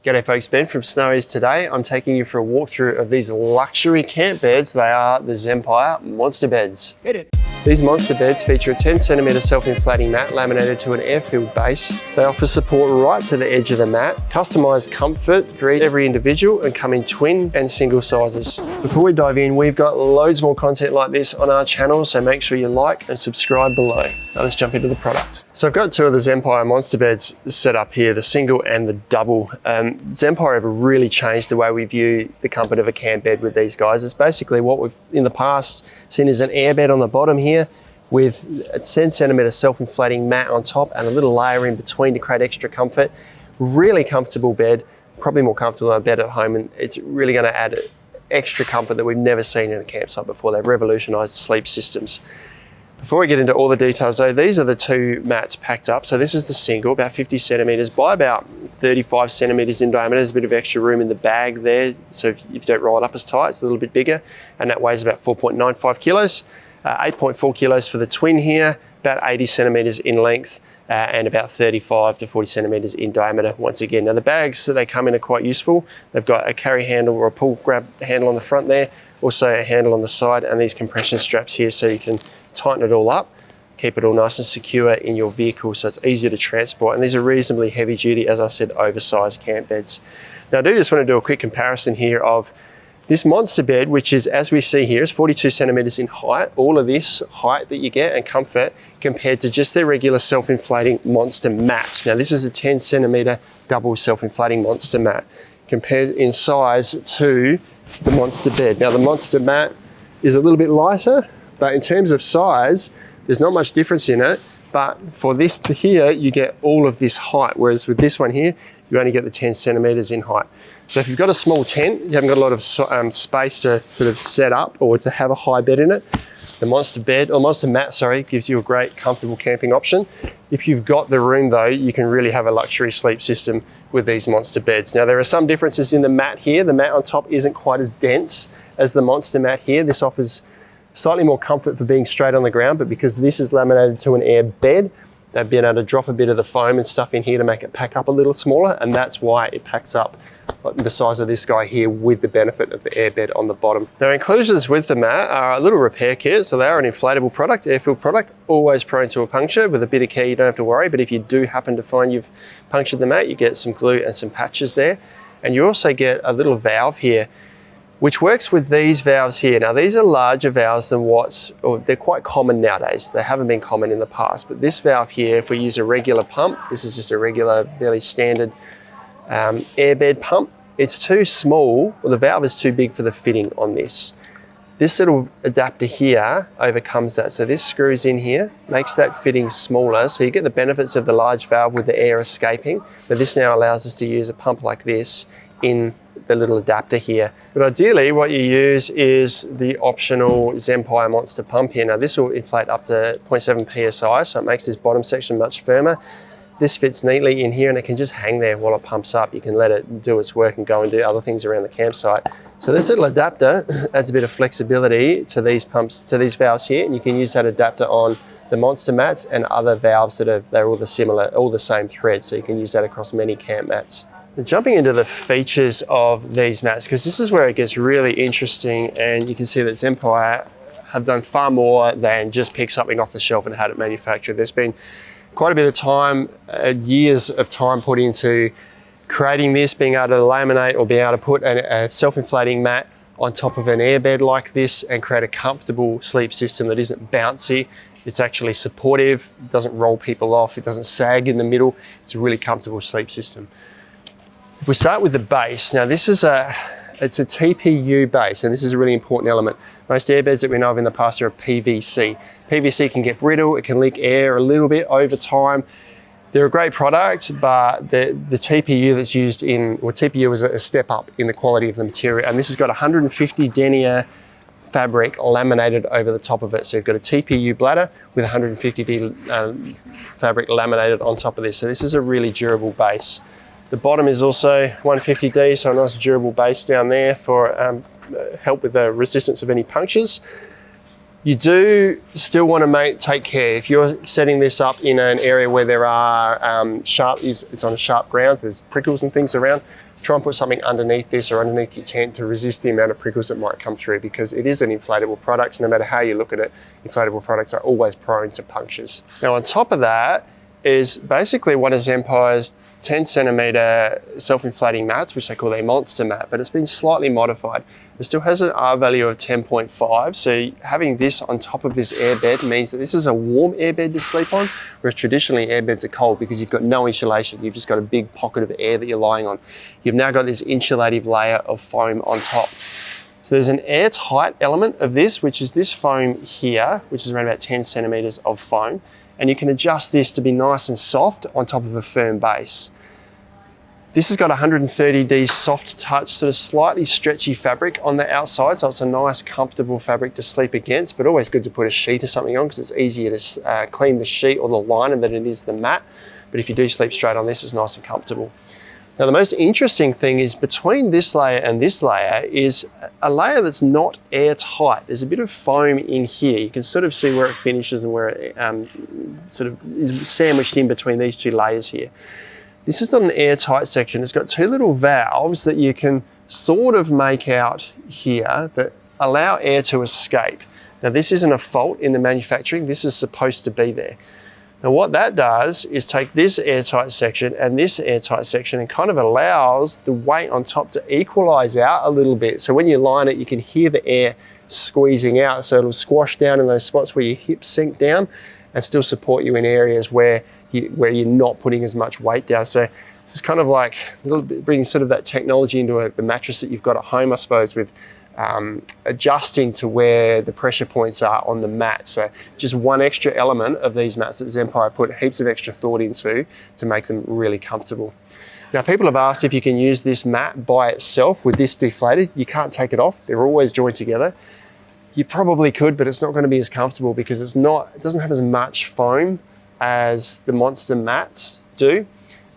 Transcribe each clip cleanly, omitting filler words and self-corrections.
G'day folks, Ben from Snowies. Today I'm taking you for a walkthrough of these luxury camp beds. They are the Zempire Monstabeds. Hit it. These monster beds feature a 10cm self-inflating mat laminated to an air-filled base. They offer support right to the edge of the mat, customised comfort for every individual, and come in twin and single sizes. Before we dive in, we've got loads more content like this on our channel, so make sure you like and subscribe below. Now let's jump into the product. So I've got two of the Zempire Monstabeds set up here, the single and the double. Zempire have really changed the way we view the comfort of a camp bed with these guys. It's basically what we've in the past seen as an air bed on the bottom here, with a 10cm self-inflating mat on top and a little layer in between to create extra comfort. Really comfortable bed, probably more comfortable than a bed at home, and it's really going to add extra comfort that we've never seen in a campsite before. They've revolutionized sleep systems. Before we get into all the details though, these are the two mats packed up. So this is the single, about 50 centimeters by about 35 centimeters in diameter. There's a bit of extra room in the bag there, so if you don't roll it up as tight, it's a little bit bigger, and that weighs about 4.95 kilos. 8.4 kilos for the twin here, about 80 centimeters in length, and about 35 to 40 centimeters in diameter once again. Now the bags that they come in are quite useful. They've got a carry handle or a pull grab handle on the front there, also a handle on the side, and these compression straps here so you can tighten it all up, keep it all nice and secure in your vehicle so it's easier to transport. And these are reasonably heavy duty, as I said, oversized camp beds. Now I do just want to do a quick comparison here of this monster bed, which is, as we see here, is 42 centimeters in height. All of this height that you get and comfort compared to just their regular self-inflating Monstamat. Now this is a 10 centimeter double self-inflating Monstamat compared in size to the monster bed. Now the Monstamat is a little bit lighter, but in terms of size, there's not much difference in it. But for this here, you get all of this height, whereas with this one here, you only get the 10 centimeters in height. So if you've got a small tent, you haven't got a lot of space to sort of set up or to have a high bed in it, the monster bed, or monster mat, sorry, gives you a great comfortable camping option. If you've got the room though, you can really have a luxury sleep system with these monster beds. Now there are some differences in the mat here. The mat on top isn't quite as dense as the monster mat here. This offers slightly more comfort for being straight on the ground, but because this is laminated to an air bed, they've been able to drop a bit of the foam and stuff in here to make it pack up a little smaller, and that's why it packs up the size of this guy here with the benefit of the airbed on the bottom. Now inclusions with the mat are a little repair kit, so they are an inflatable product, air-filled product, always prone to a puncture. With a bit of care you don't have to worry, but if you do happen to find you've punctured the mat, you get some glue and some patches there. And you also get a little valve here which works with these valves here. Now these are larger valves than they're quite common nowadays. They haven't been common in the past, but this valve here, if we use a regular pump, this is just a regular, fairly standard airbed pump, it's too small, or the valve is too big for the fitting on this. This little adapter here overcomes that. So this screws in here, makes that fitting smaller, so you get the benefits of the large valve with the air escaping, but this now allows us to use a pump like this in the little adapter here. But ideally what you use is the optional Zempire Monstapump here. Now this will inflate up to 0.7 psi, so it makes this bottom section much firmer. This fits neatly in here and it can just hang there while it pumps up. You can let it do its work and go and do other things around the campsite. So this little adapter adds a bit of flexibility to these pumps, to these valves here, and you can use that adapter on the monster mats and other valves they're all the same thread, so you can use that across many camp mats. Jumping into the features of these mats, because this is where it gets really interesting, and you can see that Zempire have done far more than just pick something off the shelf and had it manufactured. There's been quite a bit of time, years of time put into creating this, being able to laminate or being able to put a self-inflating mat on top of an airbed like this and create a comfortable sleep system that isn't bouncy. It's actually supportive, it doesn't roll people off, it doesn't sag in the middle. It's a really comfortable sleep system. If we start with the base, now this is it's a TPU base, and this is a really important element. Most airbeds that we know of in the past are PVC. PVC can get brittle, it can leak air a little bit over time. They're a great product, but the TPU that's used TPU is a step up in the quality of the material, and this has got 150 denier fabric laminated over the top of it. So you've got a TPU bladder with 150 fabric laminated on top of this. So this is a really durable base. The bottom is also 150D, so a nice durable base down there for help with the resistance of any punctures. You do still want to take care. If you're setting this up in an area where there are it's on sharp grounds, there's prickles and things around, try and put something underneath this or underneath your tent to resist the amount of prickles that might come through, because it is an inflatable product. No matter how you look at it, inflatable products are always prone to punctures. Now on top of that is basically one of Zempire's 10 centimeter self-inflating mats, which they call their Monstamat, but it's been slightly modified. It still has an R value of 10.5, so having this on top of this airbed means that this is a warm airbed to sleep on, whereas traditionally airbeds are cold because you've got no insulation. You've just got a big pocket of air that you're lying on. You've now got this insulative layer of foam on top. So there's an airtight element of this, which is this foam here, which is around about 10 centimeters of foam, and you can adjust this to be nice and soft on top of a firm base. This has got 130D soft touch, sort of slightly stretchy fabric on the outside, so it's a nice, comfortable fabric to sleep against, but always good to put a sheet or something on because it's easier to clean the sheet or the liner than it is the mat. But if you do sleep straight on this, it's nice and comfortable. Now, the most interesting thing is between this layer and this layer is a layer that's not airtight. There's a bit of foam in here. You can sort of see where it finishes and where it sort of is sandwiched in between these two layers here. This is not an airtight section. It's got two little valves that you can sort of make out here that allow air to escape. Now, this isn't a fault in the manufacturing. This is supposed to be there. Now, what that does is take this airtight section and this airtight section and kind of allows the weight on top to equalize out a little bit. So when you line it, you can hear the air squeezing out. So it'll squash down in those spots where your hips sink down and still support you in areas where you're not putting as much weight down. So this is kind of like a little bit bringing sort of that technology into the mattress that you've got at home, I suppose, with adjusting to where the pressure points are on the mat. So just one extra element of these mats that Zempire put heaps of extra thought into to make them really comfortable. Now, people have asked if you can use this mat by itself with this deflated. You can't take it off. They're always joined together. You probably could, but it's not going to be as comfortable because it doesn't have as much foam as the Monster mats do.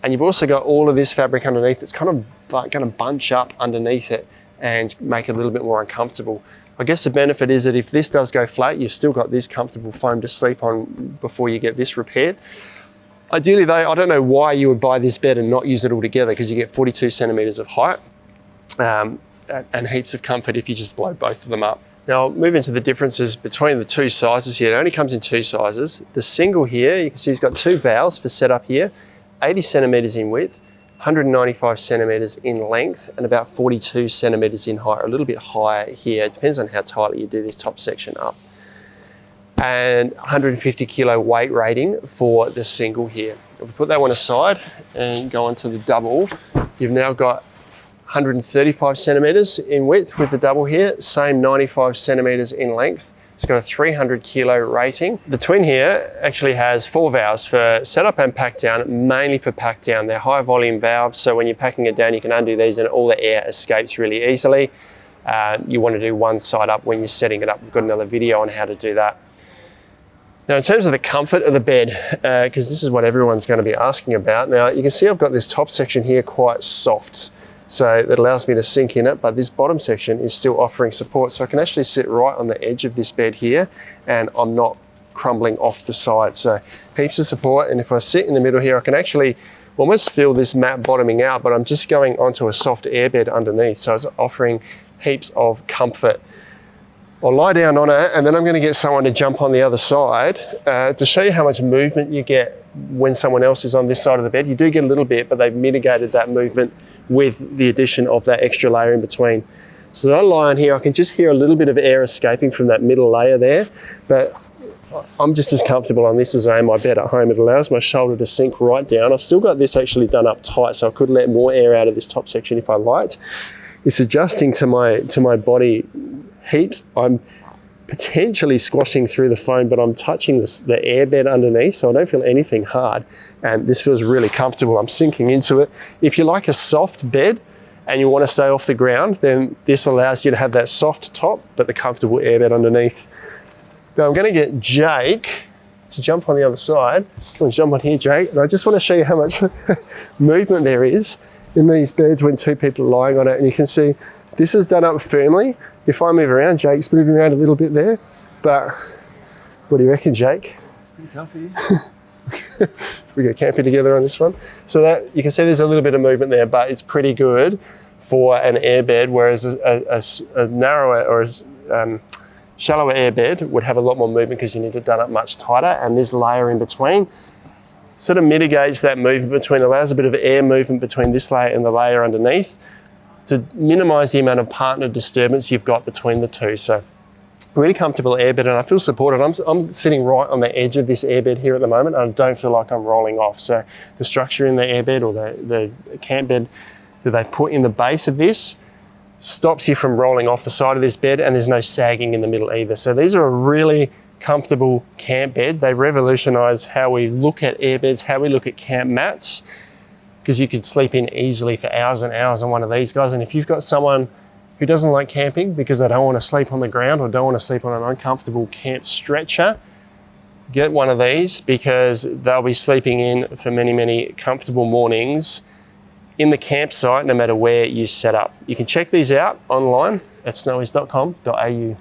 And you've also got all of this fabric underneath that's kind of like going to bunch up underneath it and make it a little bit more uncomfortable. I guess the benefit is that if this does go flat, you've still got this comfortable foam to sleep on before you get this repaired. Ideally though, I don't know why you would buy this bed and not use it all together, because you get 42 centimeters of height and heaps of comfort if you just blow both of them up. Now, I'll move into the differences between the two sizes here. It only comes in two sizes. The single here, you can see it's got two valves for setup here, 80 centimeters in width, 195 centimeters in length, and about 42 centimeters in height, or a little bit higher here. It depends on how tightly you do this top section up. And 150 kilo weight rating for the single here. If we put that one aside and go on to the double, you've now got 135 centimeters in width with the double here, same 95 centimeters in length. It's got a 300 kilo rating. The twin here actually has 4 valves for setup and pack down, mainly for pack down. They're high volume valves, so when you're packing it down, you can undo these and all the air escapes really easily. You want to do one side up when you're setting it up. We've got another video on how to do that. Now, in terms of the comfort of the bed, because this is what everyone's going to be asking about. Now, you can see I've got this top section here quite soft, so that allows me to sink in it, but this bottom section is still offering support. So I can actually sit right on the edge of this bed here and I'm not crumbling off the side. So heaps of support. And if I sit in the middle here, I can actually almost feel this mat bottoming out, but I'm just going onto a soft airbed underneath. So it's offering heaps of comfort. I'll lie down on it and then I'm going to get someone to jump on the other side to show you how much movement you get when someone else is on this side of the bed. You do get a little bit, but they've mitigated that movement with the addition of that extra layer in between. So as I lie on here, I can just hear a little bit of air escaping from that middle layer there, but I'm just as comfortable on this as I am my bed at home. It allows my shoulder to sink right down. I've still got this actually done up tight, so I could let more air out of this top section if I liked. It's adjusting to my body heaps. I'm potentially squashing through the foam, but I'm touching the airbed underneath, so I don't feel anything hard. And this feels really comfortable. I'm sinking into it. If you like a soft bed and you want to stay off the ground, then this allows you to have that soft top, but the comfortable airbed underneath. Now I'm going to get Jake to jump on the other side. Come on, jump on here, Jake. And I just want to show you how much movement there is in these beds when two people are lying on it. And you can see this is done up firmly. If I move around, Jake's moving around a little bit there. But what do you reckon, Jake? Pretty comfy. we go camping together on this one. So that you can see there's a little bit of movement there, but it's pretty good for an airbed, whereas a narrower or shallower airbed would have a lot more movement because you need it done up much tighter, and this layer in between sort of mitigates that movement between, allows a bit of air movement between this layer and the layer underneath to minimize the amount of partner disturbance you've got between the two. So really comfortable airbed, and I feel supported. I'm sitting right on the edge of this airbed here at the moment, and I don't feel like I'm rolling off. So the structure in the airbed, or the camp bed that they put in the base of this, stops you from rolling off the side of this bed, and there's no sagging in the middle either. So these are a really comfortable camp bed. They revolutionize how we look at airbeds, how we look at camp mats, because you could sleep in easily for hours and hours on one of these guys. And if you've got someone who doesn't like camping because they don't want to sleep on the ground or don't want to sleep on an uncomfortable camp stretcher, get one of these, because they'll be sleeping in for many, many comfortable mornings in the campsite, no matter where you set up. You can check these out online at snowies.com.au.